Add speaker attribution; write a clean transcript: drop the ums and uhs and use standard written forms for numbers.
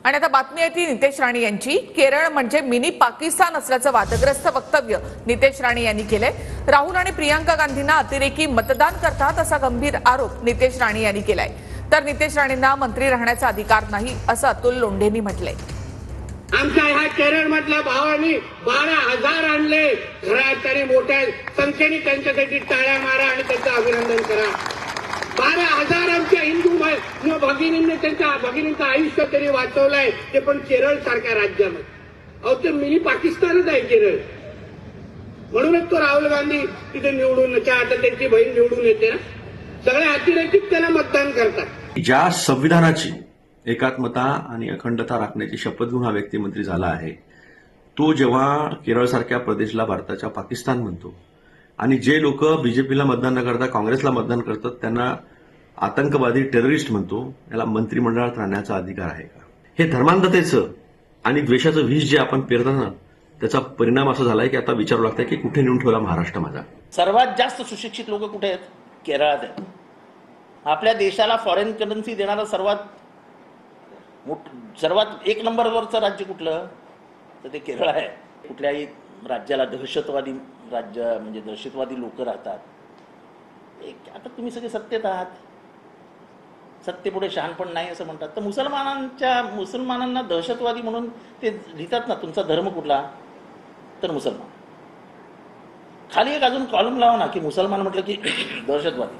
Speaker 1: आणि आता बातमी आहे ती नितेश राणे यांची। केरळ म्हणजे मिनी पाकिस्तान असल्याचं वादग्रस्त वक्तव्य नितेश राणे यांनी केलंय। राहुल आणि प्रियांका गांधींना अतिरेकी मतदान करतात असा गंभीर आरोप नितेश राणे यांनी केलाय। तर नितेश राणेंना मंत्री राहण्याचा अधिकार नाही असं अतुल लोंढेंनी म्हटलंय।
Speaker 2: आमच्या ह्या केरळ मधल्या भावांनी 12,000 आणले घरात आणि मोठ्या संख्येने त्यांच्यासाठी टाळ्या मारा आणि त्यांचं अभिनंदन करा। 12,000 आमच्या हिंदू भगिनींनी त्यांच्या भगिनींचं आयुष्य तरी वाचवलंय, ते पण केरळ सारख्या राज्यामध्ये। अहो ते मिनी पाकिस्तानच आहे केरळ, म्हणूनच तो राहुल गांधी तिथे निवडून आता त्यांची बहीण निवडून येते ना, सगळे अतिरेकीच त्याला मतदान करतात।
Speaker 3: ज्या संविधानाची एकात्मता आणि अखंडता राखण्याची शपथ घेऊन हा व्यक्ती मंत्री झाला आहे, तो जेव्हा केरळ सारख्या प्रदेशला भारताच्या पाकिस्तान म्हणतो आणि जे लोक बीजेपीला मतदान न करता काँग्रेसला मतदान करतात त्यांना आतंकवादी टेररिस्ट म्हणतो, याला मंत्रिमंडळात राहण्याचा अधिकार आहे का? हे धर्मांधतेचं आणि द्वेषाचं विष जे आपण पेरतो ना, त्याचा परिणाम असा झालाय की आता विचारू लागतंय की कुठे नेऊन ठेवला महाराष्ट्र माझा।
Speaker 4: सर्वात जास्त सुशिक्षित लोक कुठे आहेत? केरळात आहेत। आपल्या देशाला फॉरेन करन्सी देणारा सर्वात एक नंबरवरचं राज्य कुठलं? तर ते केरळ आहे। कुठल्याही राज्याला दहशतवादी राज्य म्हणजे दहशतवादी लोक राहतात। आता तुम्ही सगळे सत्तेत आहात, सत्तेपुढे शहाणपण नाही असं म्हणतात। तर मुसलमानांना दहशतवादी म्हणून ते लिहितात ना, तुमचा धर्म कुठला? तर मुसलमान। खाली एक अजून कॉलम लावा ना की मुसलमान म्हटलं की दहशतवादी।